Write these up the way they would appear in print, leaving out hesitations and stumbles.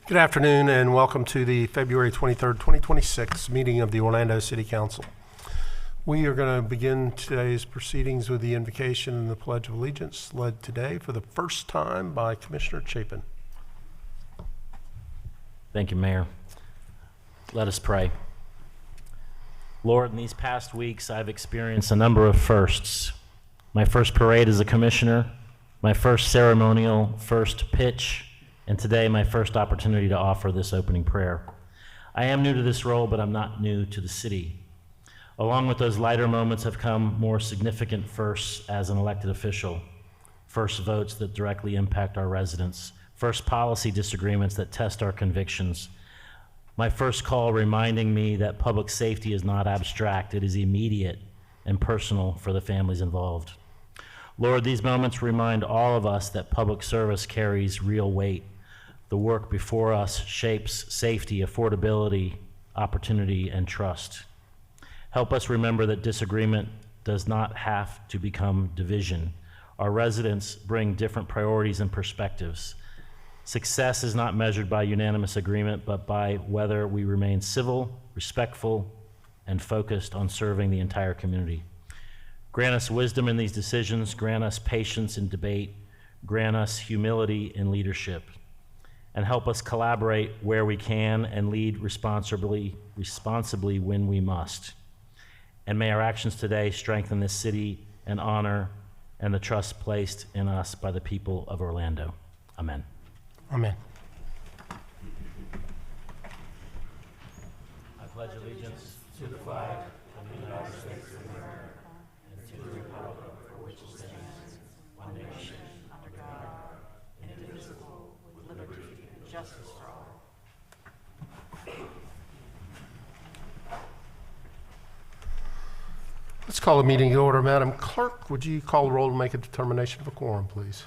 Good afternoon and welcome to the February 23rd, 2026 meeting of the Orlando City Council. We are going to begin today's proceedings with the invocation and the Pledge of Allegiance, led today for the first time by Commissioner Chapin. Thank you, Mayor. Let us pray. Lord, in these past weeks, I've experienced a number of firsts. My first parade as a commissioner, my first ceremonial first pitch, and today my first opportunity to offer this opening prayer. I am new to this role, but I'm not new to the city. Along with those lighter moments have come more significant firsts as an elected official. First votes that directly impact our residents. First policy disagreements that test our convictions. My first call reminding me that public safety is not abstract, it is immediate and personal for the families involved. Lord, these moments remind all of us that public service carries real weight. The work before us shapes safety, affordability, opportunity, and trust. Help us remember that disagreement does not have to become division. Our residents bring different priorities and perspectives. Success is not measured by unanimous agreement, but by whether we remain civil, respectful, and focused on serving the entire community. Grant us wisdom in these decisions, grant us patience in debate, grant us humility in leadership, and help us collaborate where we can and lead responsibly when we must. And may our actions today strengthen this city and honor and the trust placed in us by the people of Orlando. Amen. Amen. I pledge allegiance to the flag of the United States of America and to the republic for which it stands, one nation, under God, indivisible, with liberty and justice for all. Let's call the meeting to order. Madam Clerk, would you call the roll and make a determination of a quorum, please?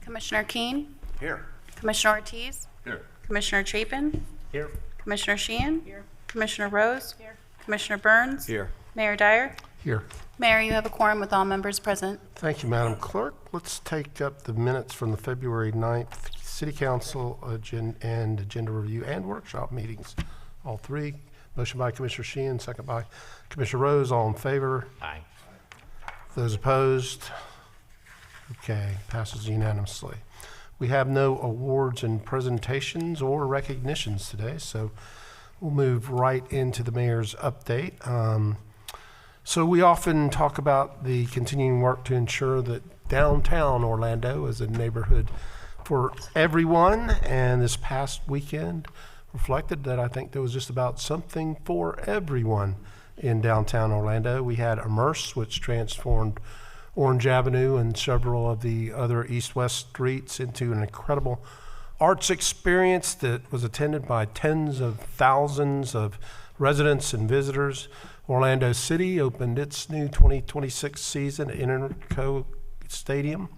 Commissioner Keene? Here. Commissioner Ortiz? Here. Commissioner Chapin? Here. Commissioner Sheehan? Here. Commissioner Rose? Here. Commissioner Burns? Here. Mayor Dyer? Here. Mayor, you have a quorum with all members present. Thank you, Madam Clerk. Let's take up the minutes from the February 9th City Council agenda review and workshop meetings. All three. Motion by Commissioner Sheehan, second by Commissioner Rose. All in favor? Aye. Those opposed? Okay, passes unanimously. We have no awards and presentations or recognitions today, so we'll move right into the mayor's update. So we often talk about the continuing work to ensure that downtown Orlando is a neighborhood for everyone, and this past weekend reflected that I think there was just about something for everyone in downtown Orlando. We had Immerse, which transformed Orange Avenue and several of the other east-west streets into an incredible arts experience that was attended by tens of thousands of residents and visitors. Orlando City opened its new 2026 season at Interco Stadium.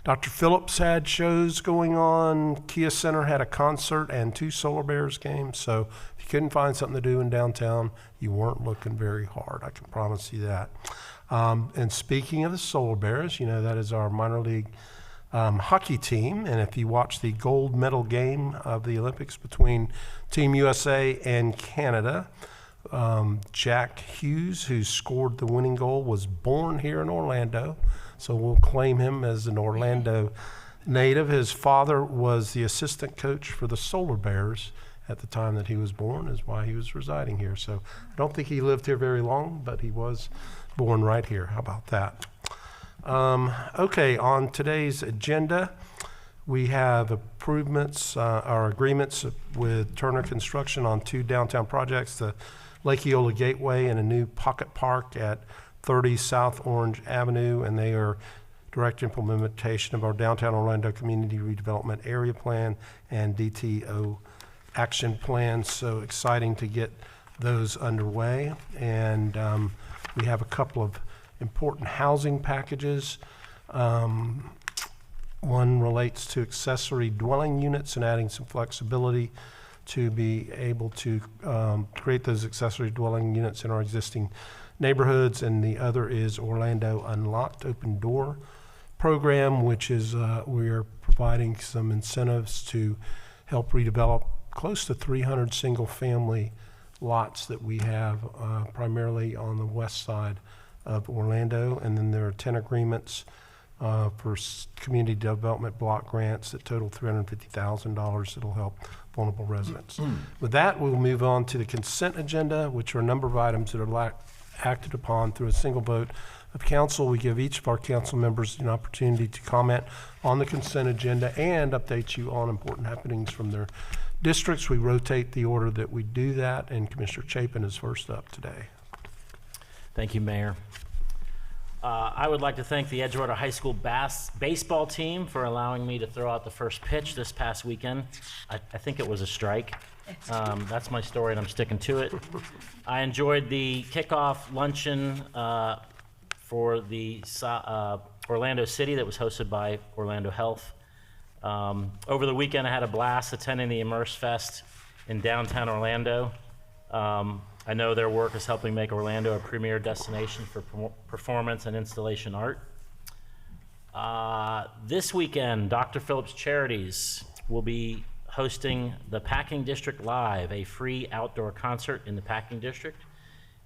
Dr. Phillips had shows going on. Kia Center had a concert and 2 Solar Bears games. So if you couldn't find something to do in downtown, you weren't looking very hard. I can promise you that. And speaking of the Solar Bears, you know, that is our minor league hockey team. And if you watch the gold medal game of the Olympics between Team USA and Canada, Jack Hughes, who scored the winning goal, was born here in Orlando. So we'll claim him as an Orlando native. His father was the assistant coach for the Solar Bears at the time that he was born, is why he was residing here. So I don't think he lived here very long, but he was born right here. How about that? Okay, on today's agenda, we have improvements, our agreements with Turner Construction on 2 downtown projects, the Lake Eola Gateway and a new pocket park at 30 South Orange Avenue, and they are direct implementation of our downtown Orlando Community Redevelopment Area Plan and DTO action plan. So exciting to get those underway. And we have a couple of important housing packages. One relates to accessory dwelling units and adding some flexibility to be able to create those accessory dwelling units in our existing neighborhoods, and the other is Orlando Unlocked Open Door program, which is we are providing some incentives to help redevelop close to 300 single-family lots that we have, primarily on the west side of Orlando. And then there are 10 agreements for community development block grants that total $350,000 that'll help vulnerable residents. With that, we'll move on to the consent agenda, which are a number of items that are acted upon through a single vote of council. We give each of our council members an opportunity to comment on the consent agenda and update you on important happenings from their districts. We rotate the order that we do that, and Commissioner Chapin is first up today. Thank you, Mayor. I would like to thank the Edgewater High School baseball team for allowing me to throw out the first pitch this past weekend. I think it was a strike. That's my story, and I'm sticking to it. I enjoyed the kickoff luncheon for the Orlando City that was hosted by Orlando Health. Over the weekend, I had a blast attending the Immerse Fest in downtown Orlando. I know their work is helping make Orlando a premier destination for performance and installation art. This weekend, Dr. Phillips Charities will be hosting the Packing District Live, a free outdoor concert in the Packing District.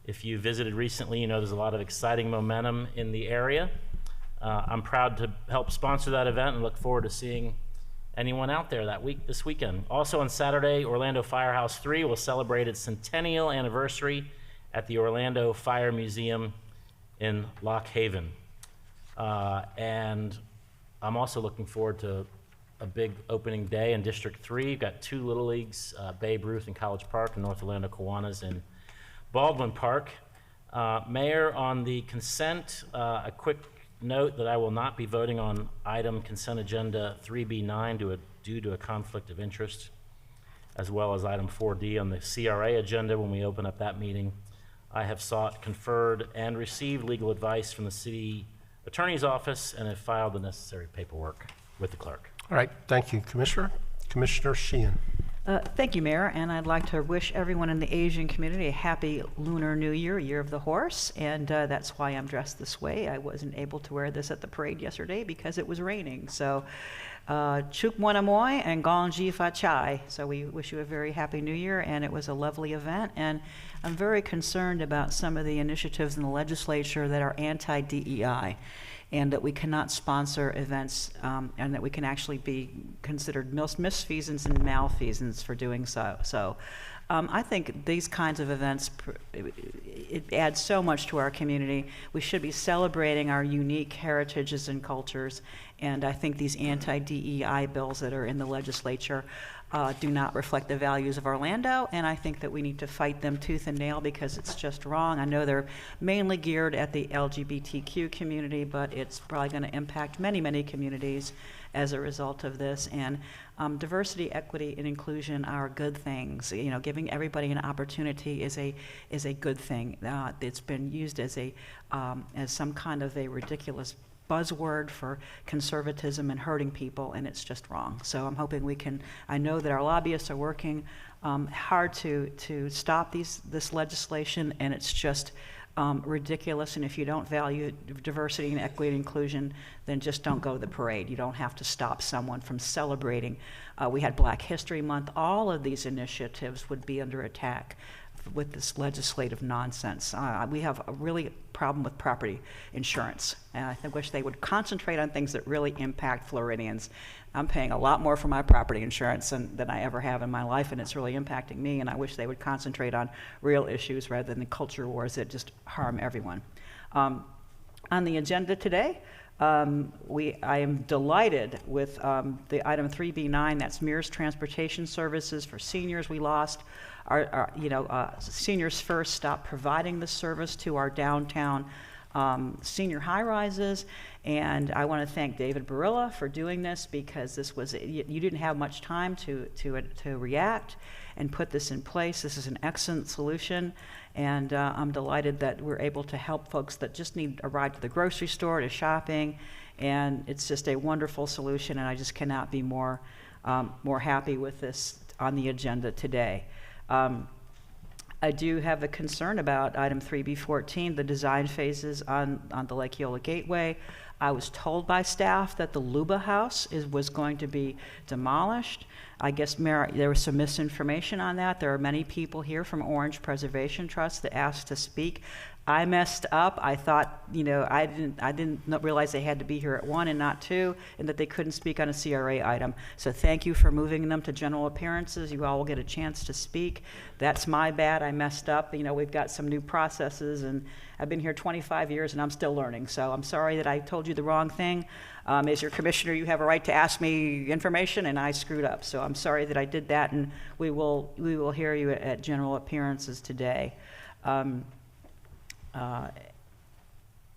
If you visited recently, you know there's a lot of exciting momentum in the area. I'm proud to help sponsor that event and look forward to seeing anyone out there this weekend. Also on Saturday, Orlando Firehouse 3 will celebrate its centennial anniversary at the Orlando Fire Museum in Lock Haven. And I'm also looking forward to a big opening day in District 3. You've got two Little Leagues, Babe Ruth in College Park and North Orlando Kiwanis in Baldwin Park. Mayor, on the consent, a quick note that I will not be voting on item consent agenda 3B9 due to a conflict of interest, as well as item 4D on the CRA agenda when we open up that meeting. I have sought, conferred, and received legal advice from the city attorney's office and have filed the necessary paperwork with the clerk. All right, thank you, Commissioner. Commissioner Sheehan. Thank you, Mayor, and I'd like to wish everyone in the Asian community a happy Lunar New Year, Year of the Horse, and that's why I'm dressed this way. I wasn't able to wear this at the parade yesterday because it was raining. So, Chuk Monamoy and Gong Ji Fa Chai. So we wish you a very happy New Year, and it was a lovely event. And I'm very concerned about some of the initiatives in the legislature that are anti-DEI, and that we cannot sponsor events, and that we can actually be considered misfeasance and malfeasance for doing so. I think these kinds of events, it adds so much to our community. We should be celebrating our unique heritages and cultures, and I think these anti-DEI bills that are in the legislature do not reflect the values of Orlando, and I think that we need to fight them tooth and nail because it's just wrong. I know they're mainly geared at the LGBTQ community, but it's probably going to impact many, many communities as a result of this. And diversity, equity, and inclusion are good things. You know, giving everybody an opportunity is a good thing. It's been used as some kind of a ridiculous buzzword for conservatism and hurting people, and it's just wrong. So I'm hoping we can, I know that our lobbyists are working hard to stop this legislation, and it's just ridiculous. And if you don't value diversity and equity and inclusion, then just don't go to the parade. You don't have to stop someone from celebrating. We had Black History Month. All of these initiatives would be under attack with this legislative nonsense. We have a really problem with property insurance, and I wish they would concentrate on things that really impact Floridians. I'm paying a lot more for my property insurance than I ever have in my life, and it's really impacting me, and I wish they would concentrate on real issues rather than the culture wars that just harm everyone. On the agenda today, I am delighted with the item 3B9, that's Mears Transportation Services for seniors. We lost our Seniors First stopped providing the service to our downtown senior high-rises, and I want to thank David Barilla for doing this, because this was, you didn't have much time to react and put this in place. This is an excellent solution, and I'm delighted that we're able to help folks that just need a ride to the grocery store, to shopping, and it's just a wonderful solution, and I just cannot be more happy with this on the agenda today. I do have a concern about item 3B14, the design phases on the Lake Eola Gateway. I was told by staff that the Luba House was going to be demolished. I guess, Mayor, there was some misinformation on that. There are many people here from Orange Preservation Trust that asked to speak. I messed up. I thought, I didn't realize they had to be here at 1 and not 2, and that they couldn't speak on a CRA item. So thank you for moving them to general appearances. You all will get a chance to speak. That's my bad. I messed up. We've got some new processes, and I've been here 25 years, and I'm still learning. So I'm sorry that I told you the wrong thing. As your commissioner, you have a right to ask me information, and I screwed up. So I'm sorry that I did that, and we will hear you at general appearances today.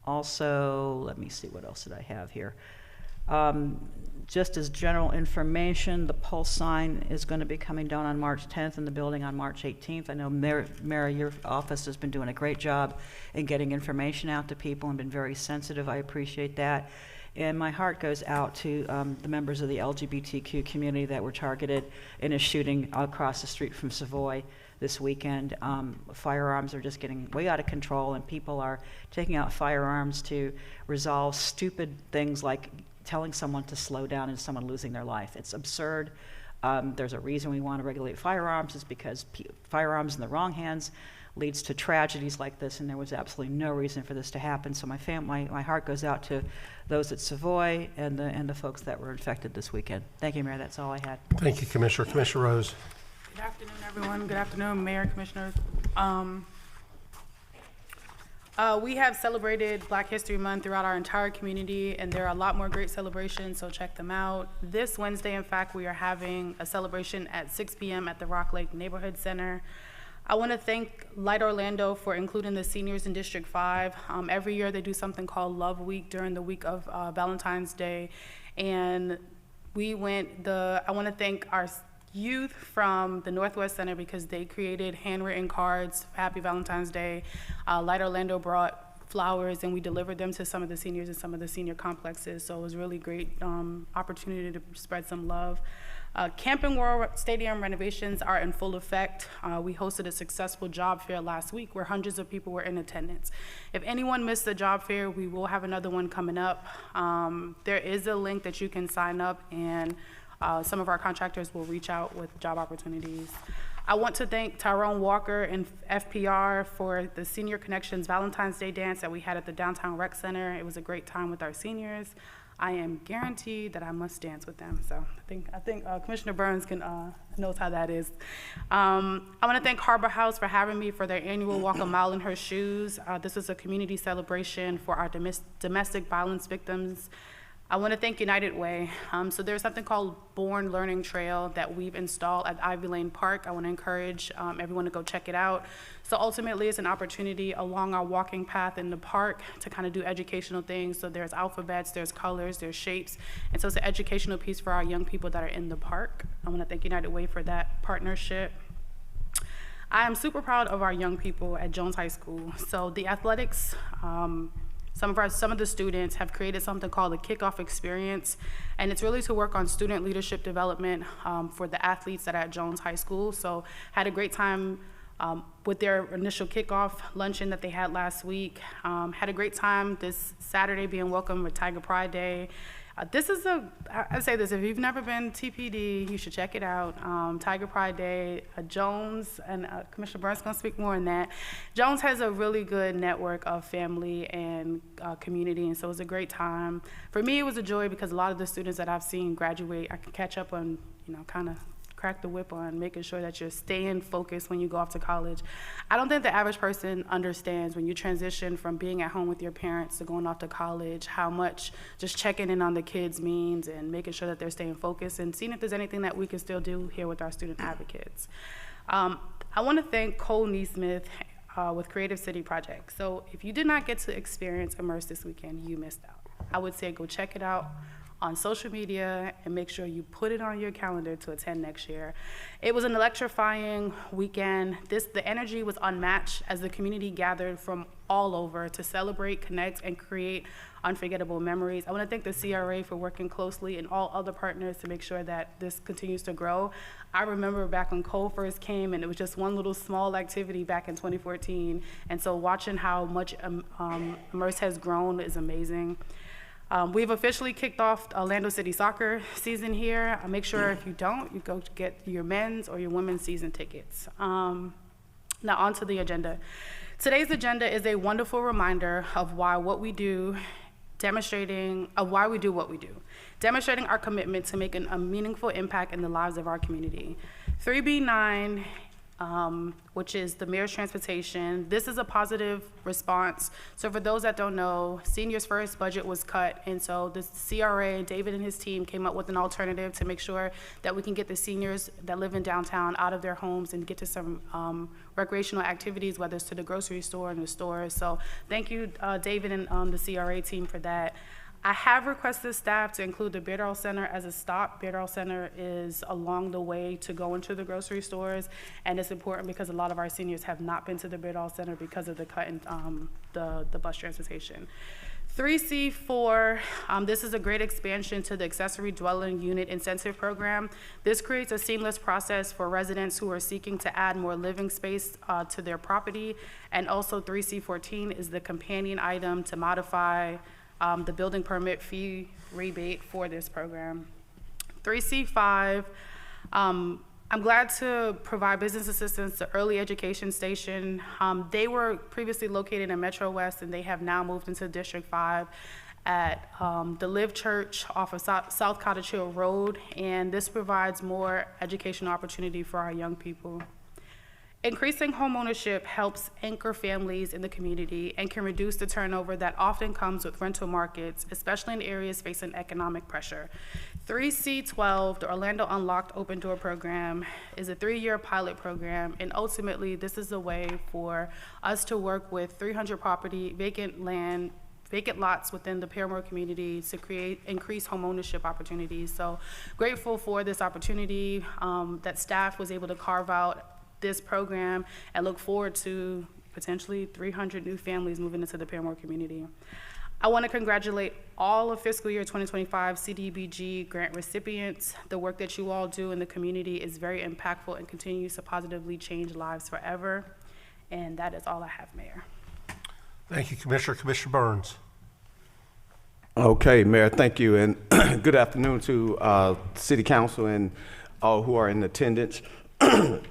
Also, let me see, what else did I have here? Just as general information, the pulse sign is going to be coming down on March 10th in the building on March 18th. I know, Mayor, your office has been doing a great job in getting information out to people and been very sensitive. I appreciate that. And my heart goes out to the members of the LGBTQ community that were targeted in a shooting across the street from Savoy this weekend. Firearms are just getting way out of control, and people are taking out firearms to resolve stupid things like telling someone to slow down and someone losing their life. It's absurd. There's a reason we want to regulate firearms, is because firearms in the wrong hands leads to tragedies like this, and there was absolutely no reason for this to happen. So my heart goes out to those at Savoy and the folks that were infected this weekend. Thank you, Mayor. That's all I had. Thank you, Commissioner. Commissioner Rose. Good afternoon, everyone. Good afternoon, Mayor, Commissioners. We have celebrated Black History Month throughout our entire community, and there are a lot more great celebrations, so check them out. This Wednesday, in fact, we are having a celebration at 6 p.m. at the Rock Lake Neighborhood Center. I want to thank Light Orlando for including the seniors in District 5. Every year they do something called Love Week during the week of Valentine's Day, and I want to thank our youth from the Northwest Center because they created handwritten cards, Happy Valentine's Day. Light Orlando brought flowers, and we delivered them to some of the seniors in some of the senior complexes, so it was really great opportunity to spread some love. Camping World Stadium renovations are in full effect. We hosted a successful job fair last week where hundreds of people were in attendance. If anyone missed the job fair, we will have another one coming up. There is a link that you can sign up, and some of our contractors will reach out with job opportunities. I want to thank Tyrone Walker and FPR for the Senior Connections Valentine's Day dance that we had at the Downtown Rec Center. It was a great time with our seniors. I am guaranteed that I must dance with them. So I think Commissioner Burns knows how that is. I want to thank Harbor House for having me for their annual Walk a Mile in Her Shoes. This is a community celebration for our domestic violence victims. I want to thank United Way. So there's something called Born Learning Trail that we've installed at Ivy Lane Park. I want to encourage everyone to go check it out. So ultimately, it's an opportunity along our walking path in the park to kind of do educational things. So there's alphabets, there's colors, there's shapes. And so it's an educational piece for our young people that are in the park. I want to thank United Way for that partnership. I am super proud of our young people at Jones High School. So the athletics, some of the students have created something called the Kickoff Experience, and it's really to work on student leadership development for the athletes that are at Jones High School. So had a great time with their initial kickoff luncheon that they had last week. Had a great time this Saturday being welcomed with Tiger Pride Day. I say this, if you've never been TPD, you should check it out. Tiger Pride Day, Jones, and Commissioner Burns is going to speak more on that. Jones has a really good network of family and community, and so it was a great time. For me, it was a joy because a lot of the students that I've seen graduate, I can catch up on, kind of crack the whip on making sure that you're staying focused when you go off to college. I don't think the average person understands when you transition from being at home with your parents to going off to college, how much just checking in on the kids means and making sure that they're staying focused and seeing if there's anything that we can still do here with our student advocates. I want to thank Cole Neesmith with Creative City Project. So if you did not get to experience Immerse this weekend, you missed out. I would say go check it out on social media and make sure you put it on your calendar to attend next year. It was an electrifying weekend. The energy was unmatched as the community gathered from all over to celebrate, connect, and create unforgettable memories. I want to thank the CRA for working closely and all other partners to make sure that this continues to grow. I remember back when Cole first came and it was just one little small activity back in 2014. And so watching how much Immerse has grown is amazing. We've officially kicked off Orlando City Soccer season here. Make sure if you don't, you go get your men's or your women's season tickets. Now on to the agenda. Today's agenda is a wonderful reminder of why what we do, demonstrating our commitment to making a meaningful impact in the lives of our community. 3B9, which is the mayor's transportation. This is a positive response. So for those that don't know, Seniors First budget was cut, and so the CRA, David and his team came up with an alternative to make sure that we can get the seniors that live in downtown out of their homes and get to some recreational activities, whether it's to the grocery store and the stores. So thank you, David and the CRA team for that. I have requested staff to include the Beardall Center as a stop. Beardall Center is along the way to go into the grocery stores, and it's important because a lot of our seniors have not been to the Beardall Center because of the cut in the bus transportation. 3C4, this is a great expansion to the accessory dwelling unit incentive program. This creates a seamless process for residents who are seeking to add more living space to their property. And also 3C14 is the companion item to modify the building permit fee rebate for this program. 3C5, I'm glad to provide business assistance to Early Education Station. They were previously located in Metro West, and they have now moved into District 5 at the Live Church off of South Cottage Hill Road, and this provides more educational opportunity for our young people. Increasing homeownership helps anchor families in the community and can reduce the turnover that often comes with rental markets, especially in areas facing economic pressure. 3C12, the Orlando Unlocked Open Door Program, is a 3-year pilot program, and ultimately this is a way for us to work with 300 vacant lots within the Paramore community to create increased homeownership opportunities. So grateful for this opportunity that staff was able to carve out this program, and look forward to potentially 300 new families moving into the Paramore community. I want to congratulate all of fiscal year 2025 CDBG grant recipients. The work that you all do in the community is very impactful and continues to positively change lives forever. And that is all I have, Mayor. Thank you, Commissioner. Commissioner Burns. Okay, Mayor, thank you, and good afternoon to City Council and all who are in attendance.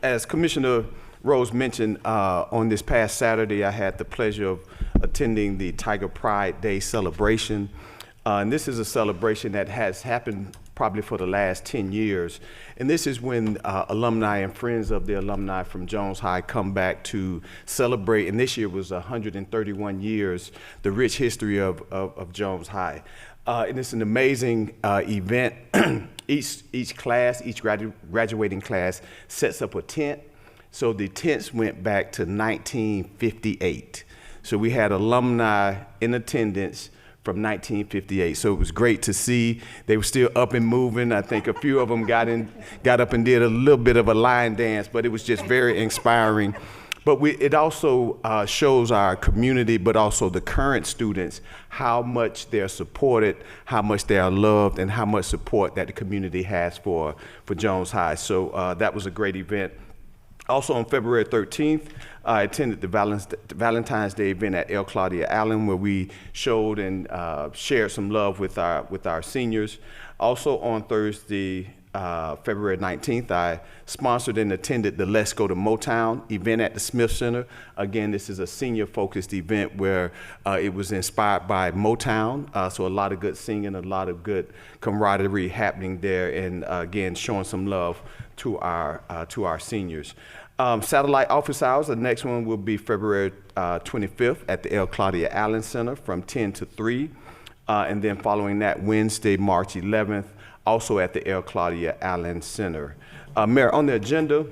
As Commissioner Rose mentioned, on this past Saturday, I had the pleasure of attending the Tiger Pride Day celebration. And this is a celebration that has happened probably for the last 10 years. And this is when alumni and friends of the alumni from Jones High come back to celebrate. And this year was 131 years, the rich history of Jones High. And it's an amazing event. Each class, each graduating class sets up a tent. So the tents went back to 1958. So we had alumni in attendance from 1958. So it was great to see. They were still up and moving. I think a few of them got up and did a little bit of a line dance, but it was just very inspiring. But it also shows our community, but also the current students, how much they're supported, how much they are loved, and how much support that the community has for Jones High. So that was a great event. Also on February 13th, I attended the Valentine's Day event at El Claudia Allen, where we showed and shared some love with our seniors. Also on Thursday, February 19th, I sponsored and attended the Let's Go to Motown event at the Smith Center. Again, this is a senior-focused event where it was inspired by Motown, so a lot of good singing, a lot of good camaraderie happening there, and again, showing some love to our seniors. Satellite office hours, the next one will be February 25th at the El Claudia Allen Center from 10 to 3, and then following that, Wednesday, March 11th, also at the El Claudia Allen Center. Mayor, on the agenda,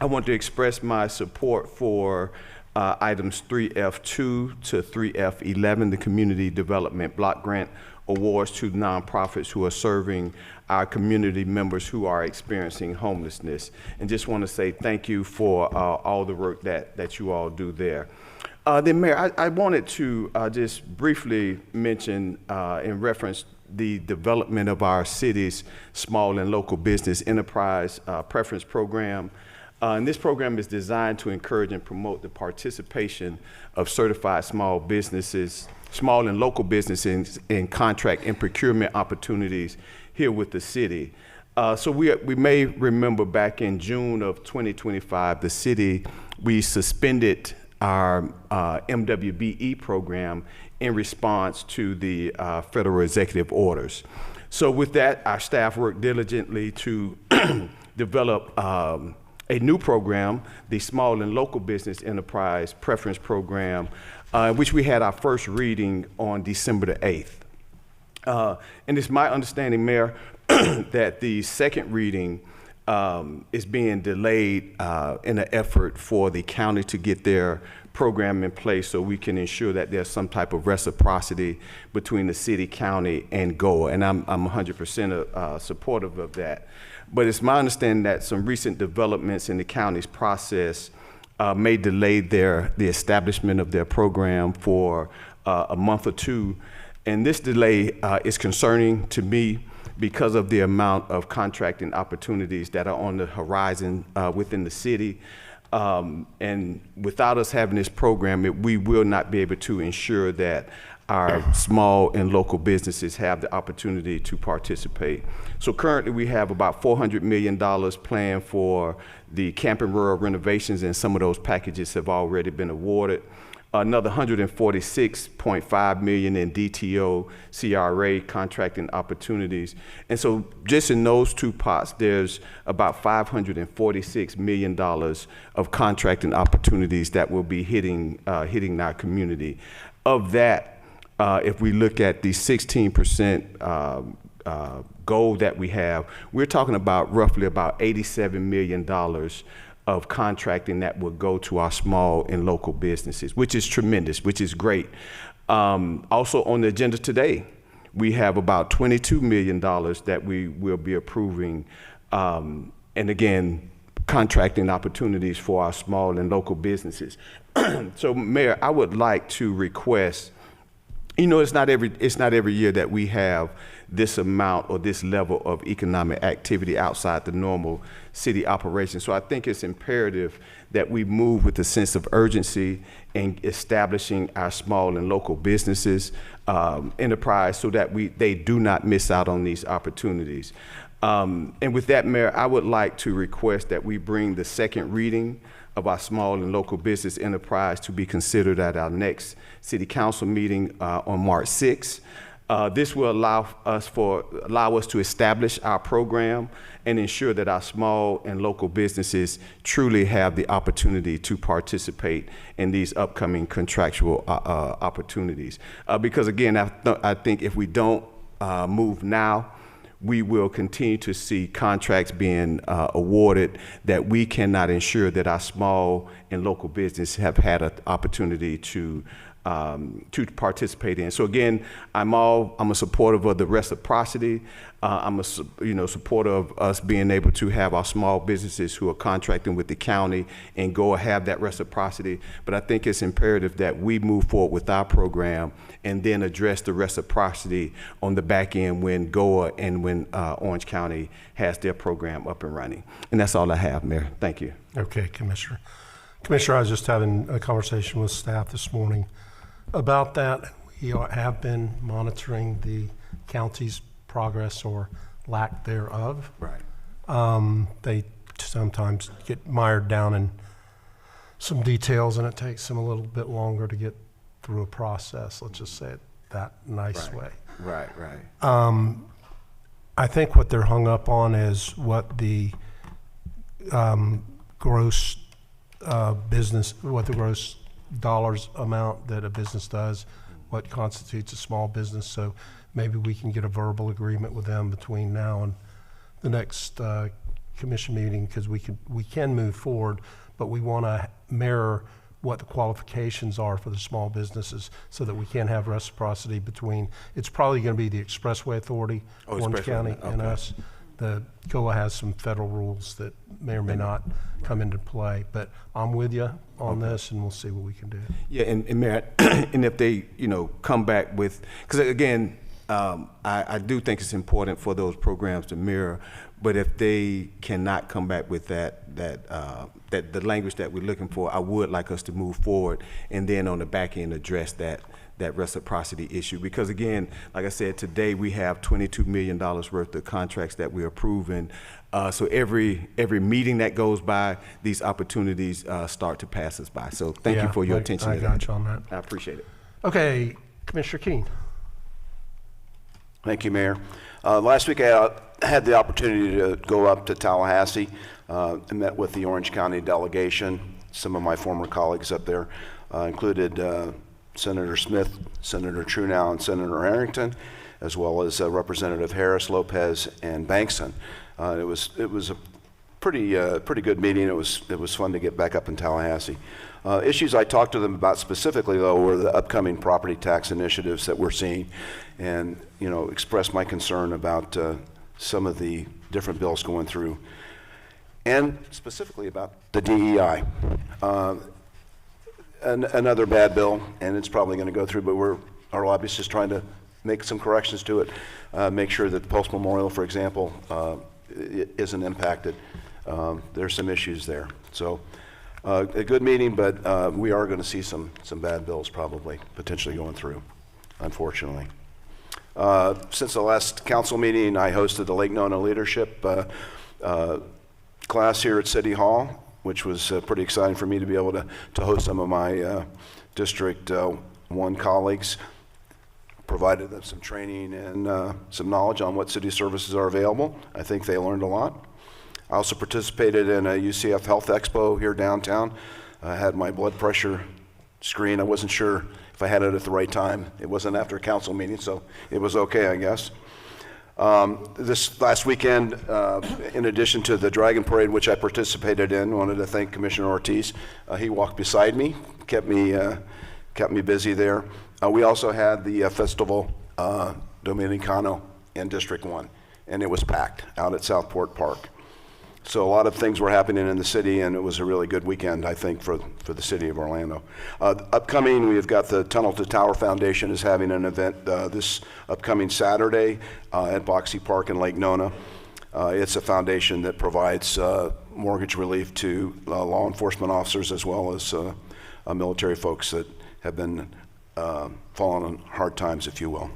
I want to express my support for items 3F2 to 3F11, the Community Development Block Grant awards to nonprofits who are serving our community members who are experiencing homelessness. And just want to say thank you for all the work that you all do there. Then, Mayor, I wanted to just briefly mention in reference the development of our city's small and local business enterprise preference program. And this program is designed to encourage and promote the participation of certified small and local businesses in contract and procurement opportunities here with the city. So we may remember back in June of 2025, the city, we suspended our MWBE program in response to the federal executive orders. So with that, our staff worked diligently to develop a new program, the Small and Local Business Enterprise Preference Program, which we had our first reading on December the 8th. And it's my understanding, Mayor, that the second reading is being delayed in an effort for the county to get their program in place so we can ensure that there's some type of reciprocity between the city, county, and GOA. And I'm 100% supportive of that. But it's my understanding that some recent developments in the county's process may delay the establishment of their program for a month or two. And this delay is concerning to me because of the amount of contracting opportunities that are on the horizon within the city. And without us having this program, we will not be able to ensure that our small and local businesses have the opportunity to participate. So currently we have about $400 million planned for the camp and rural renovations, and some of those packages have already been awarded. Another $146.5 million in DTO CRA contracting opportunities. And so just in those two pots, there's about $546 million of contracting opportunities that will be hitting our community. Of that, if we look at the 16% goal that we have, we're talking about roughly about $87 million of contracting that will go to our small and local businesses, which is tremendous, which is great. Also on the agenda today, we have about $22 million that we will be approving. And again, contracting opportunities for our small and local businesses. So Mayor, I would like to request, it's not every year that we have this amount or this level of economic activity outside the normal city operation. So I think it's imperative that we move with a sense of urgency in establishing our small and local businesses enterprise so that they do not miss out on these opportunities. And with that, Mayor, I would like to request that we bring the second reading of our small and local business enterprise to be considered at our next city council meeting on March 6th. This will allow us to establish our program and ensure that our small and local businesses truly have the opportunity to participate in these upcoming contractual opportunities. Because again, I think if we don't move now, we will continue to see contracts being awarded that we cannot ensure that our small and local business have had an opportunity to participate in. So again, I'm a supporter of the reciprocity. I'm a supporter of us being able to have our small businesses who are contracting with the county and have that reciprocity. But I think it's imperative that we move forward with our program and then address the reciprocity on the back end when GOA and when Orange County has their program up and running. And that's all I have, Mayor. Thank you. Okay, Commissioner. Commissioner, I was just having a conversation with staff this morning about that. We have been monitoring the county's progress or lack thereof. Right. They sometimes get mired down in some details, and it takes them a little bit longer to get through a process. Let's just say it that nice way. Right. I think what they're hung up on is what the gross gross dollars amount that a business does, what constitutes a small business. So maybe we can get a verbal agreement with them between now and the next commission meeting, because we can move forward, but we want to mirror what the qualifications are for the small businesses so that we can have reciprocity between, it's probably going to be the Expressway Authority, Oh, Orange Expressway, County, and okay. us. The GOA has some federal rules that may or may not come into play, but I'm with you on this, and we'll see what we can do. Yeah, and Mayor, and if they, come back with, because again, I do think it's important for those programs to mirror, but if they cannot come back with that the language that we're looking for, I would like us to move forward and then on the back end address that reciprocity issue. Because again, like I said, today we have $22 million worth of contracts that we're approving. So every meeting that goes by, these opportunities start to pass us by. So thank you Yeah, for your I attention to got that. you on that. I appreciate it. Okay, Commissioner Keene. Thank you, Mayor. Last week I had the opportunity to go up to Tallahassee and met with the Orange County delegation. Some of my former colleagues up there included Senator Smith, Senator Trunow, and Senator Harrington, as well as Representative Harris, Lopez, and Bankson. It was a pretty good meeting. It was fun to get back up in Tallahassee. Issues I talked to them about specifically, though, were the upcoming property tax initiatives that we're seeing, and expressed my concern about some of the different bills going through, and specifically about the DEI. Another bad bill, and it's probably going to go through, but our lobbyist is trying to make some corrections to it, make sure that the Post Memorial, for example, isn't impacted. There's some issues there. So a good meeting, but we are going to see some bad bills probably potentially going through, unfortunately. Since the last council meeting, I hosted the Lake Nona Leadership class here at City Hall, which was pretty exciting for me to be able to host some of my District 1 colleagues, provided them some training and some knowledge on what city services are available. I think they learned a lot. I also participated in a UCF Health Expo here downtown. I had my blood pressure screen. I wasn't sure if I had it at the right time. It wasn't after a council meeting, so it was okay, I guess. This last weekend, in addition to the Dragon Parade, which I participated in, wanted to thank Commissioner Ortiz. He walked beside me, kept me busy there. We also had the Festival Dominicano in District 1, and it was packed out at Southport Park. So a lot of things were happening in the city, and it was a really good weekend, I think, for the city of Orlando. Upcoming, we've got the Tunnel to Tower Foundation is having an event this upcoming Saturday at Boxey Park in Lake Nona. It's a foundation that provides mortgage relief to law enforcement officers as well as military folks that have been fallen on hard times, if you will.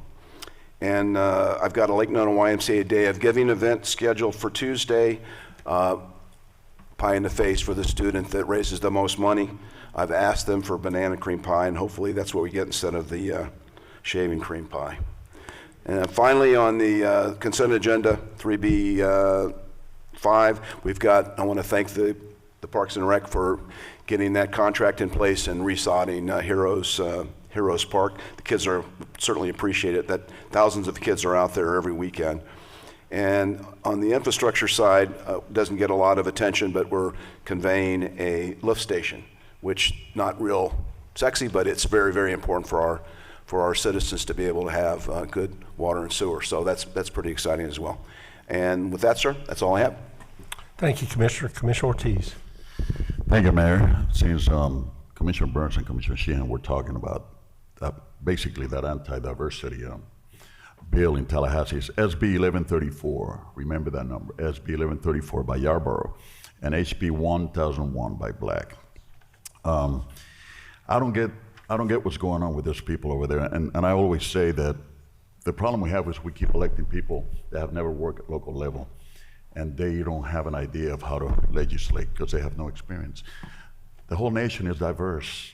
And I've got a Lake Nona YMCA Day of Giving event scheduled for Tuesday. Pie in the face for the student that raises the most money. I've asked them for banana cream pie, and hopefully that's what we get instead of the shaving cream pie. And finally, on the consent agenda, 3B5, I want to thank the Parks and Rec for getting that contract in place and resodding Heroes Park. The kids are certainly appreciate it, that thousands of kids are out there every weekend. And on the infrastructure side, doesn't get a lot of attention, but we're conveying a lift station, which not real sexy, but it's very, very important for our citizens to be able to have good water and sewer. So that's pretty exciting as well. And with that, sir, that's all I have. Thank you, Commissioner. Commissioner Ortiz. Thank you, Mayor. Since Commissioner Burns and Commissioner Sheehan were talking about basically that anti-diversity bill in Tallahassee, is SB 1134. Remember that number, SB 1134 by Yarborough, and HB 1001 by Black. I don't get what's going on with those people over there, and I always say that the problem we have is we keep electing people that have never worked at local level, and they don't have an idea of how to legislate because they have no experience. The whole nation is diverse.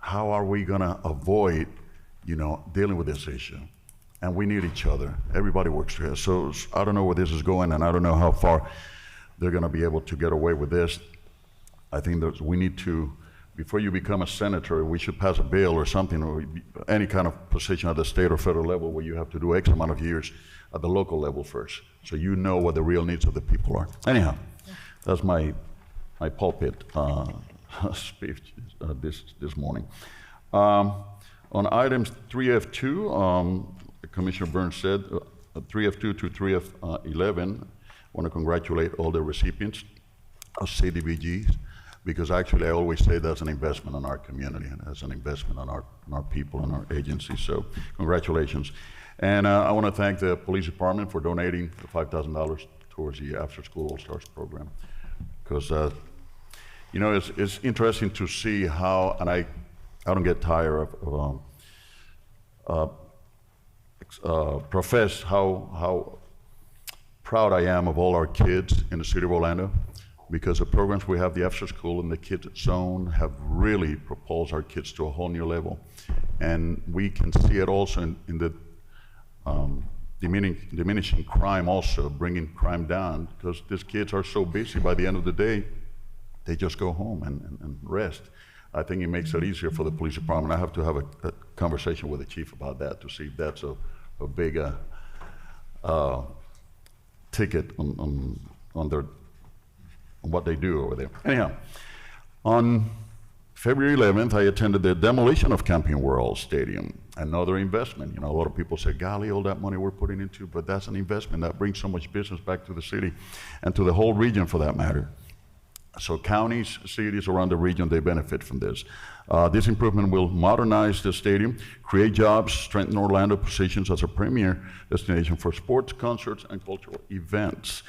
How are we gonna avoid, dealing with this issue? And we need each other. Everybody works together. So I don't know where this is going, and I don't know how far they're gonna be able to get away with this. I think that we need to, before you become a senator, we should pass a bill or something, or any kind of position at the state or federal level where you have to do X amount of years at the local level first, so you know what the real needs of the people are. Anyhow, that's my pulpit speech this morning. On items 3F2, Commissioner Burns said 3F2 to 3F11. I want to congratulate all the recipients of CDBGs, because actually I always say that's an investment on our community and as an investment on our people and our agencies. So congratulations. And I want to thank the police department for donating the $5,000 towards the After School All Stars program, because you know, it's interesting to see how, and I don't get tired of profess how proud I am of all our kids in the city of Orlando, because the programs we have, the After School and the Kids Zone, have really propelled our kids to a whole new level. And we can see it also in the diminishing crime, also bringing crime down, because these kids are so busy by the end of the day, they just go home and rest. I think it makes it easier for the police department. I have to have a conversation with the chief about that to see if that's a big ticket on what they do over there. Anyhow, on February 11th, I attended the demolition of Camping World Stadium, another investment. You know, a lot of people say, golly, all that money we're putting into, but that's an investment that brings so much business back to the city and to the whole region for that matter. So counties, cities around the region, they benefit from this. This improvement will modernize the stadium, create jobs, strengthen Orlando positions as a premier destination for sports, concerts, and cultural events.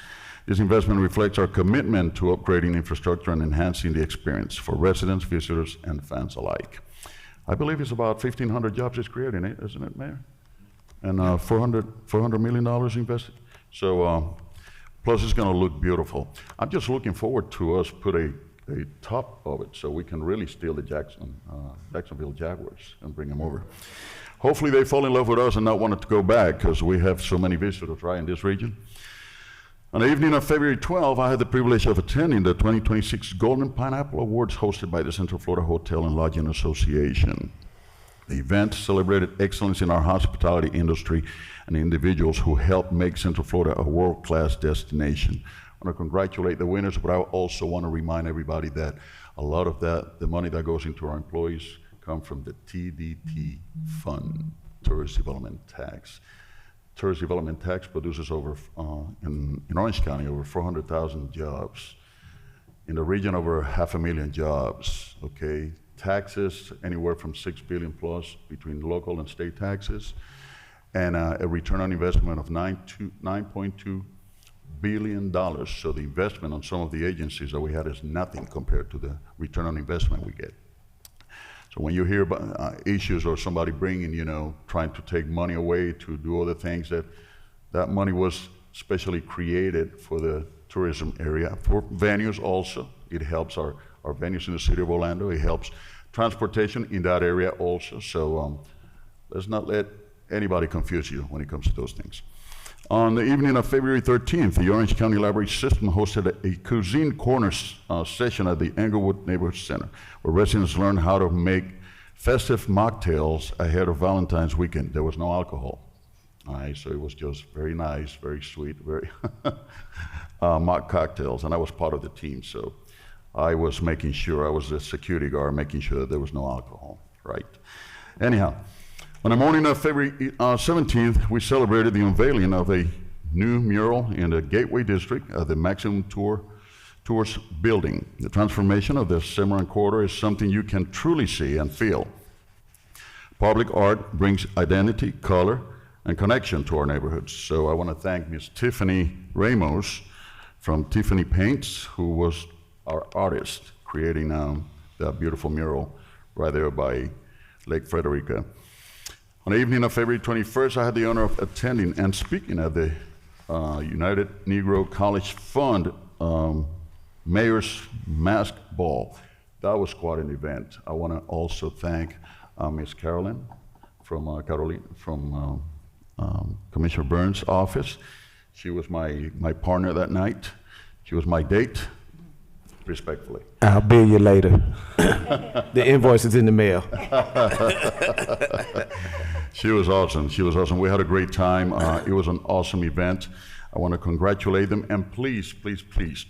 This investment reflects our commitment to upgrading infrastructure and enhancing the experience for residents, visitors, and fans alike. I believe it's about 1,500 jobs it's creating, isn't it, Mayor? And $400 million invested. So, plus it's going to look beautiful. I'm just looking forward to us put a top of it so we can really steal the Jacksonville Jaguars and bring them over. Hopefully they fall in love with us and not want to go back, because we have so many visitors right in this region. On the evening of February 12, I had the privilege of attending the 2026 Golden Pineapple Awards hosted by the Central Florida Hotel and Lodging Association. The event celebrated excellence in our hospitality industry and individuals who helped make Central Florida a world-class destination. I want to congratulate the winners, but I also want to remind everybody that a lot of the money that goes into our employees come from the TDT fund, Tourist Development Tax. Tourist Development Tax produces over, in Orange County, over 400,000 jobs. In the region, over 500,000 jobs, okay? Taxes, anywhere from $6 billion plus between local and state taxes, and a return on investment of $9.2 billion. So the investment on some of the agencies that we had is nothing compared to the return on investment we get. So when you hear about issues or somebody bringing, you know, trying to take money away to do other things, that money was specially created for the tourism area, for venues also. It helps our venues in the city of Orlando. It helps transportation in that area also. So let's not let anybody confuse you when it comes to those things. On the evening of February 13th, the Orange County Library System hosted a Cuisine Corners session at the Englewood Neighborhood Center, where residents learned how to make festive mocktails ahead of Valentine's weekend. There was no alcohol. All right, so it was just very nice, very sweet, very mock cocktails, and I was part of the team, so I was making sure, I was the security guard, making sure that there was no alcohol, right? Anyhow, on the morning of February 17th, we celebrated the unveiling of a new mural in the Gateway District of the Maximum Tours building. The transformation of the Cimarron Corridor is something you can truly see and feel. Public art brings identity, color, and connection to our neighborhoods. So I want to thank Ms. Tiffany Ramos from Tiffany Paints, who was our artist creating that beautiful mural right there by Lake Frederica. On the evening of February 21st, I had the honor of attending and speaking at the United Negro College Fund Mayor's Mask Ball. That was quite an event. I want to also thank Ms. Carolyn from Commissioner Burns' office. She was my partner that night. She was my date, respectfully. I'll bill you later. The invoice is in the mail. She was awesome. She was awesome. We had a great time. It was an awesome event. I want to congratulate them. And please, please, please,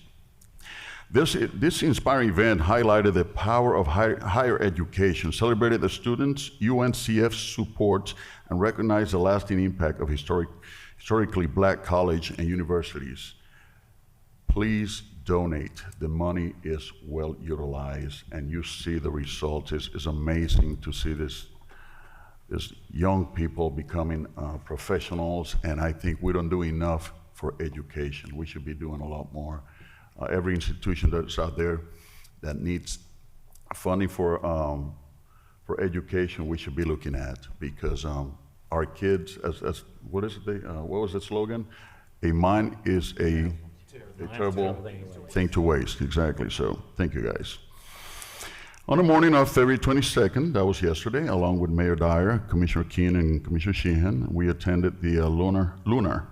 This inspiring event highlighted the power of higher education, celebrated the students, UNCF support, and recognized the lasting impact of historically black college and universities. Please donate. The money is well utilized, and you see the results. It's amazing to see this young people becoming professionals, and I think we don't do enough for education. We should be doing a lot more. Every institution that's out there that needs funding for education, we should be looking at, because our kids, as what is it? What was the slogan? A mind is a terrible thing to waste. Exactly. So thank you, guys. On the morning of February 22nd, that was yesterday, along with Mayor Dyer, Commissioner Keene, and Commissioner Sheehan, we attended the Lunar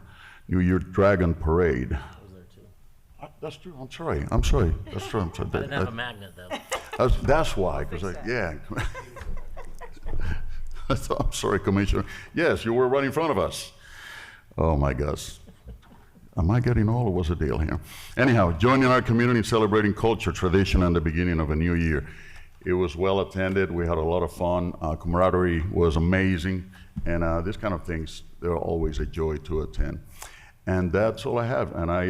New Year Dragon Parade. That's true. I'm sorry. That's true. I'm sorry. I didn't have a magnet, though. That's why, because yeah. I'm sorry, Commissioner. Yes, you were right in front of us. Oh my gosh. Am I getting old, or what's the deal here? Anyhow, joining our community in celebrating culture, tradition, and the beginning of a new year. It was well attended. We had a lot of fun. Camaraderie was amazing. And this kind of things, they're always a joy to attend. And that's all I have. And I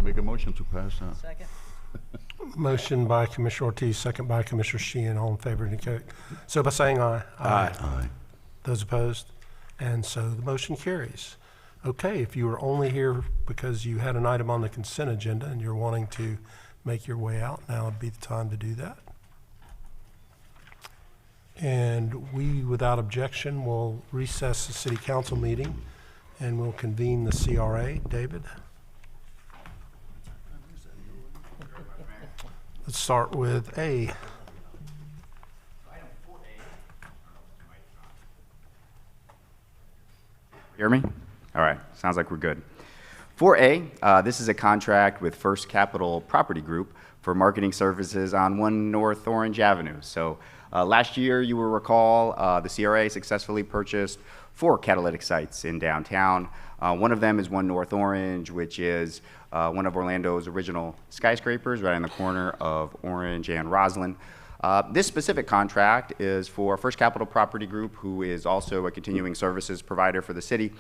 make a motion to pass. Second. Motion by Commissioner Ortiz, second by Commissioner Sheehan. All in favor indicate so by saying aye. Aye. Those opposed? And so the motion carries. Okay, if you were only here because you had an item on the consent agenda and you're wanting to make your way out, now would be the time to do that. And we, without objection, will recess the city council meeting and we'll convene the CRA. David? Let's start with A. Hear me? All right, sounds like we're good. 4A, this is a contract with First Capital Property Group for marketing services on 1 North Orange Avenue. So last year, you will recall, the CRA successfully purchased 4 catalytic sites in downtown. One of them is 1 North Orange, which is one of Orlando's original skyscrapers right in the corner of Orange and Roslyn. This specific contract is for First Capital Property Group, who is also a continuing services provider for the city,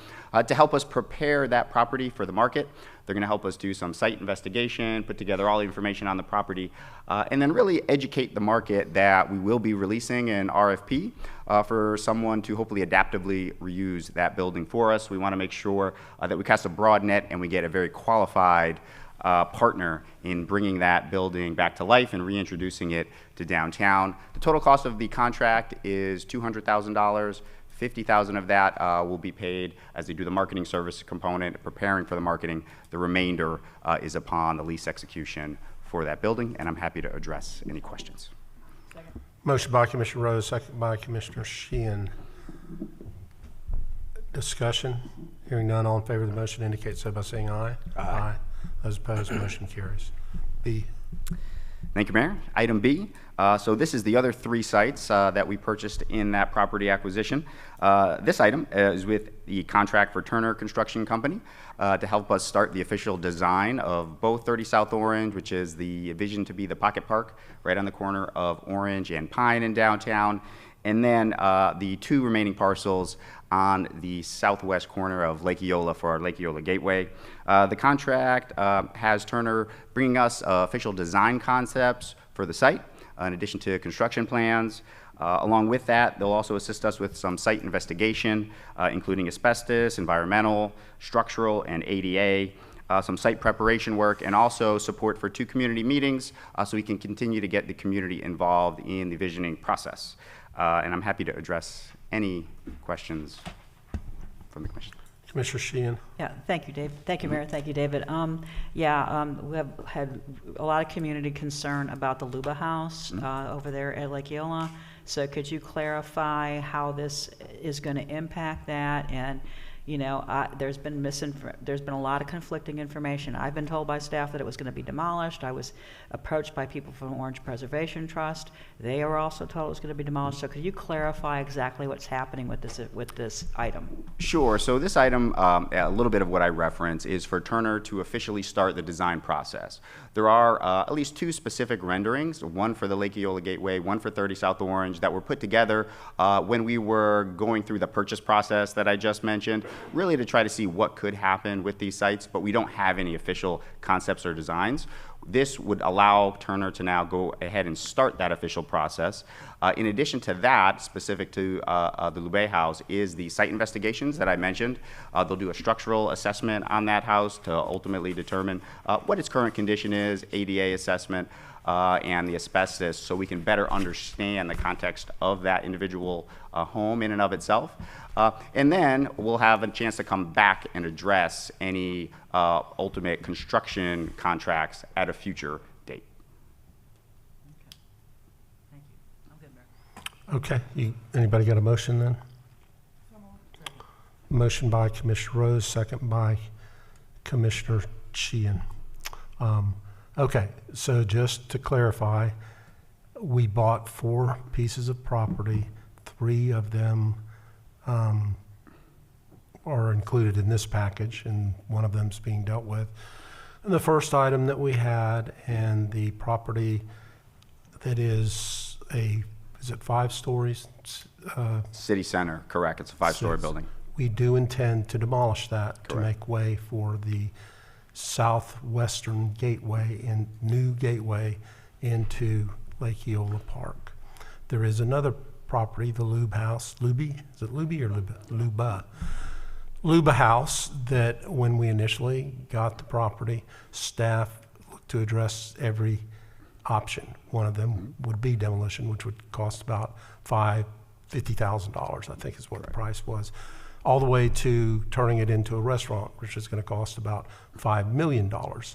to help us prepare that property for the market. They're going to help us do some site investigation, put together all the information on the property, and then really educate the market that we will be releasing an RFP for someone to hopefully adaptively reuse that building for us. We want to make sure that we cast a broad net and we get a very qualified partner in bringing that building back to life and reintroducing it to downtown. The total cost of the contract is $200,000. $50,000 of that will be paid as they do the marketing service component, preparing for the marketing. The remainder is upon the lease execution for that building, and I'm happy to address any questions. Motion by Commissioner Rose, second by Commissioner Sheehan. Discussion? Hearing none, all in favor of the motion indicate so by saying aye. Aye. Those opposed, motion carries. B. Thank you, Mayor. Item B. So this is the other 3 sites that we purchased in that property acquisition. This item is with the contract for Turner Construction Company to help us start the official design of both 30 South Orange, which is the vision to be the Pocket Park right on the corner of Orange and Pine in downtown, and then the 2 remaining parcels on the southwest corner of Lake Eola for our Lake Eola Gateway. The contract has Turner bringing us official design concepts for the site, in addition to construction plans. Along with that, they'll also assist us with some site investigation, including asbestos, environmental, structural, and ADA, some site preparation work, and also support for 2 community meetings so we can continue to get the community involved in the visioning process. And I'm happy to address any questions from the Commission. Commissioner Sheehan. Yeah, thank you, Dave. Thank you, Mayor. Thank you, David. We have had a lot of community concern about the Luba House over there at Lake Eola. So could you clarify how this is going to impact that? And You know, there's been a lot of conflicting information. I've been told by staff that it was going to be demolished. I was approached by people from Orange Preservation Trust. They are also told it was going to be demolished. So could you clarify exactly what's happening with this item? Sure. So this item, a little bit of what I reference, is for Turner to officially start the design process. There are at least two specific renderings, one for the Lake Eola Gateway, one for 30 South Orange, that were put together when we were going through the purchase process that I just mentioned, really to try to see what could happen with these sites, but we don't have any official concepts or designs. This would allow Turner to now go ahead and start that official process. In addition to that, specific to the Loubet House, is the site investigations that I mentioned. They'll do a structural assessment on that house to ultimately determine what its current condition is, ADA assessment, and the asbestos, so we can better understand the context of that individual home in and of itself. And then we'll have a chance to come back and address any ultimate construction contracts at a future date. Thank you. I'm good, Mayor. Okay, anybody got a motion then? Motion by Commissioner Rose, second by Commissioner Sheehan. Okay, so just to clarify, we bought 4 pieces of property. 3 of them are included in this package, and one of them's being dealt with. And the first item that we had, and the property that is it 5 stories? City Center, correct. It's a 5-story building. We do intend to demolish that to Correct. make way for the southwestern gateway and new gateway into Lake Eola Park. There is another property, the Lube House, Luby? Is it Luby or Luba? Luba House, that when we initially got the property, staff looked to address every option. One of them would be demolition, which would cost about $50,000, I think is what the price was, all the way to turning it into a restaurant, which is going to cost about $5 million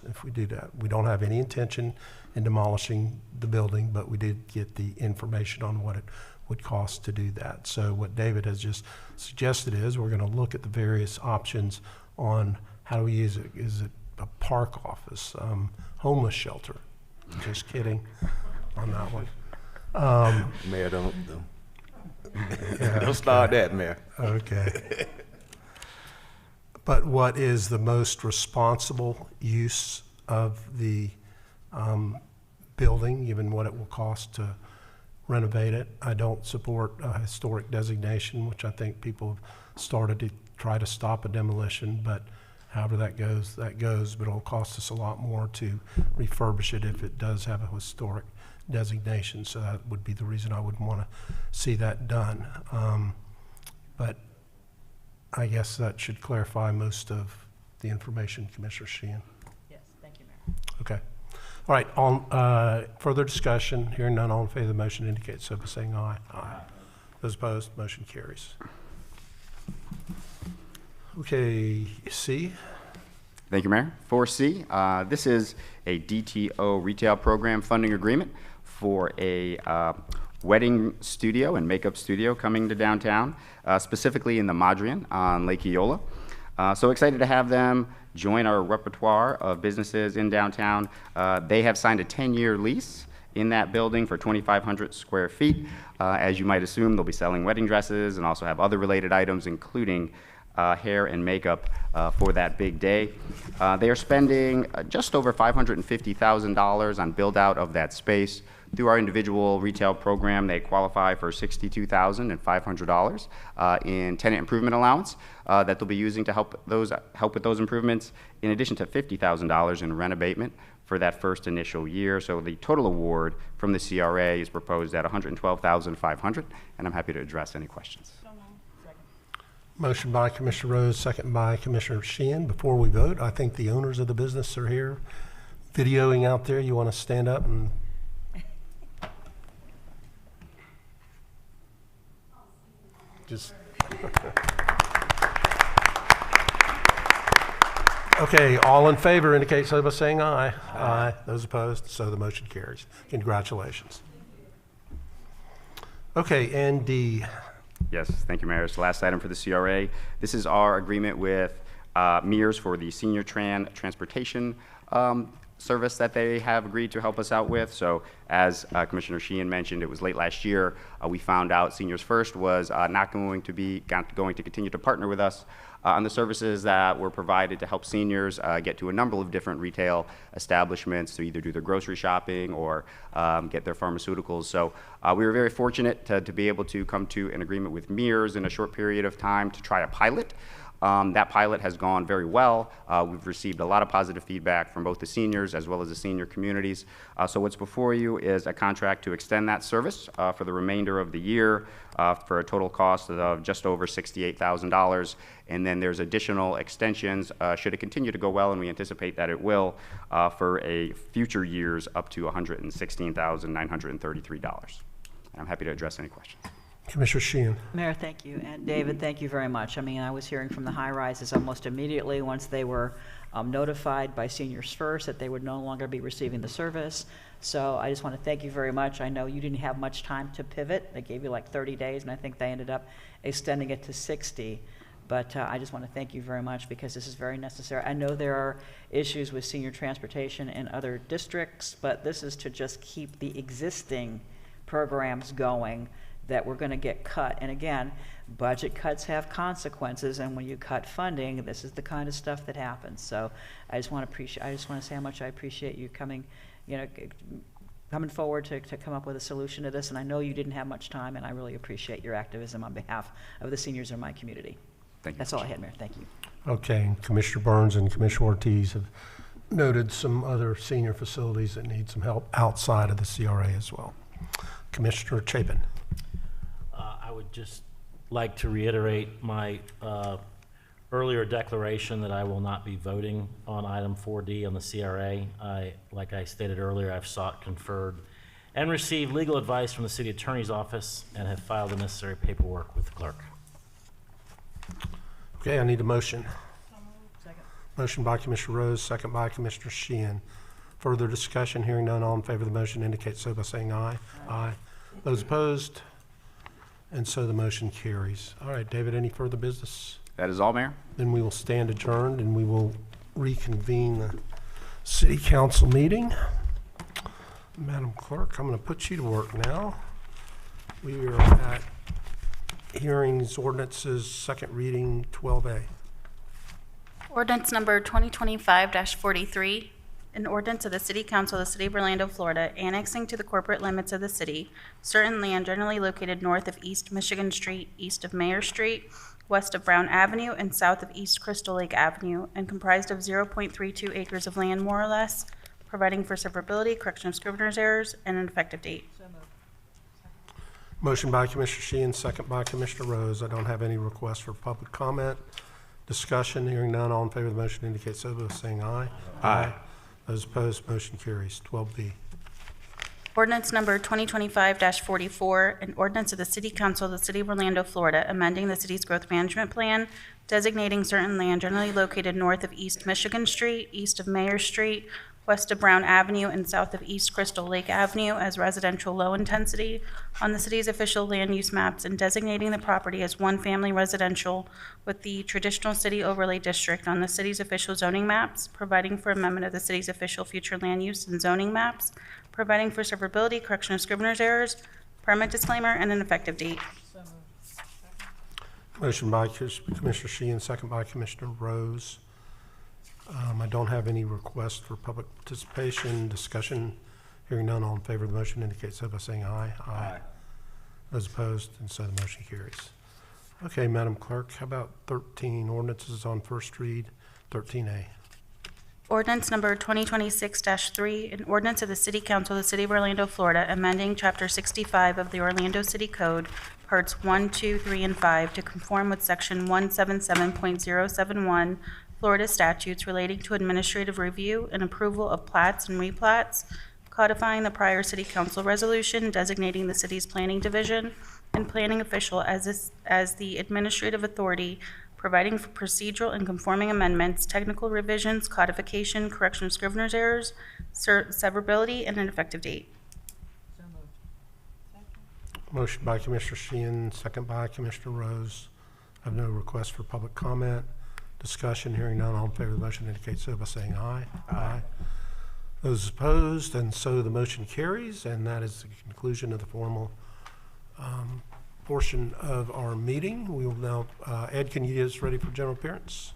if we do that. We don't have any intention in demolishing the building, but we did get the information on what it would cost to do that. So what David has just suggested is we're going to look at the various options on how do we use it. Is it a park office, homeless shelter? Just kidding on that one. Mayor, don't Yeah, don't start that, Mayor. Okay. But what is the most responsible use of the building, given what it will cost to renovate it? I don't support a historic designation, which I think people have started to try to stop a demolition, but however that goes, but it'll cost us a lot more to refurbish it if it does have a historic designation, so that would be the reason I wouldn't want to see that done. But I guess that should clarify most of the information, Commissioner Sheehan. Yes, thank you, Mayor. Okay. All right, on further discussion, hearing none, all in favor of the motion indicate so by saying aye. Aye. Those opposed, motion carries. Okay, C. Thank you, Mayor. 4C, this is a DTO retail program funding agreement for a wedding studio and makeup studio coming to downtown, specifically in the Madrian on Lake Eola. So excited to have them join our repertoire of businesses in downtown. They have signed a 10-year lease in that building for 2,500 square feet. As you might assume, they'll be selling wedding dresses and also have other related items, including hair and makeup for that big day. They are spending just over $550,000 on build out of that space. Through our individual retail program, they qualify for $62,500 in tenant improvement allowance that they'll be using to help with those improvements, in addition to $50,000 in rent abatement for that first initial year. So the total award from the CRA is proposed at $112,500, and I'm happy to address any questions. Motion by Commissioner Rose, second by Commissioner Sheehan. Before we vote, I think the owners of the business are here videoing out there. You want to stand up and just... Okay, all in favor indicate so by saying aye. Aye. Those opposed, so the motion carries. Congratulations. Okay, and D, Yes, thank you, Mayor. It's the last item for the CRA. This is our agreement with MERS for the senior transportation service that they have agreed to help us out with. So as Commissioner Sheehan mentioned, it was late last year. We found out Seniors First was not going to continue to partner with us on the services that were provided to help seniors get to a number of different retail establishments to either do their grocery shopping or get their pharmaceuticals. So we were very fortunate to be able to come to an agreement with MERS in a short period of time to try a pilot. That pilot has gone very well. We've received a lot of positive feedback from both the seniors as well as the senior communities. So what's before you is a contract to extend that service for the remainder of the year for a total cost of just over $68,000. And then there's additional extensions should it continue to go well, and we anticipate that it will, for a future years up to $116,933. And I'm happy to address any questions. Commissioner Sheehan. Mayor, thank you. And David, thank you very much. I mean, I was hearing from the high rises almost immediately once they were notified by Seniors First that they would no longer be receiving the service. So I just want to thank you very much. I know you didn't have much time to pivot. They gave you like 30 days, and I think they ended up extending it to 60. But I just want to thank you very much because this is very necessary. I know there are issues with senior transportation in other districts, but this is to just keep the existing programs going that we're going to get cut. And again, budget cuts have consequences, and when you cut funding, this is the kind of stuff that happens. So I just want to say how much I appreciate you coming forward to come up with a solution to this. And I know you didn't have much time, and I really appreciate your activism on behalf of the seniors in my community. Thank you. That's all I had, Mayor. Thank you. Okay, and Commissioner Burns and Commissioner Ortiz have noted some other senior facilities that need some help outside of the CRA as well. Commissioner Chapin. I would just like to reiterate my earlier declaration that I will not be voting on item 4D on the CRA. Like I stated earlier, I've sought, conferred, and received legal advice from the City Attorney's Office and have filed the necessary paperwork with the clerk. Okay, I need a motion. Motion by Commissioner Rose, second by Commissioner Sheehan. Further discussion, hearing none, all in favor of the motion indicate so by saying aye. Aye. Those opposed? And so the motion carries. All right, David, any further business? That is all, Mayor. Then we will stand adjourned and we will reconvene the city council meeting. Madam Clerk, I'm going to put you to work now. We are at hearings, ordinances, second reading, 12A. Ordinance number 2025-43, an ordinance of the City Council of the City of Orlando, Florida, annexing to the corporate limits of the city certain land generally located north of East Michigan Street, east of Mayor Street, west of Brown Avenue, and south of East Crystal Lake Avenue, and comprised of 0.32 acres of land, more or less, providing for severability, correction of scrivener's errors, and an effective date. Motion by Commissioner Sheehan, second by Commissioner Rose. I don't have any requests for public comment. Discussion, hearing none, all in favor of the motion indicate so by saying aye. Aye. Those opposed, motion carries. 12B. Ordinance number 2025-44, an ordinance of the City Council of the City of Orlando, Florida, amending the city's growth management plan, designating certain land generally located north of East Michigan Street, east of Mayor Street, west of Brown Avenue, and south of East Crystal Lake Avenue as residential low intensity on the city's official land use maps, and designating the property as one-family residential with the traditional city overlay district on the city's official zoning maps, providing for amendment of the city's official future land use and zoning maps, providing for severability, correction of scrivener's errors, permit disclaimer, and an effective date. Motion by Commissioner Sheehan, second by Commissioner Rose. I don't have any requests for public participation, discussion. Hearing none, all in favor of the motion indicate so by saying aye. Aye. Those opposed, and so the motion carries. Okay, Madam Clerk, how about 13 ordinances on first read, 13A? Ordinance number 2026-3, an ordinance of the City Council of the City of Orlando, Florida, amending Chapter 65 of the Orlando City Code, Parts 1, 2, 3, and 5 to conform with Section 177.071 Florida statutes relating to administrative review and approval of plats and replats, codifying the prior City Council resolution designating the city's planning division and planning official as the administrative authority, providing for procedural and conforming amendments, technical revisions, codification, correction of scrivener's errors, severability, and an effective date. Motion by Commissioner Sheehan, second by Commissioner Rose. I have no request for public comment. Discussion, hearing none, all in favor of the motion indicate so by saying aye. Aye. Those opposed, and so the motion carries, and that is the conclusion of the formal portion of our meeting. We will now, Ed, can you get us ready for general appearance?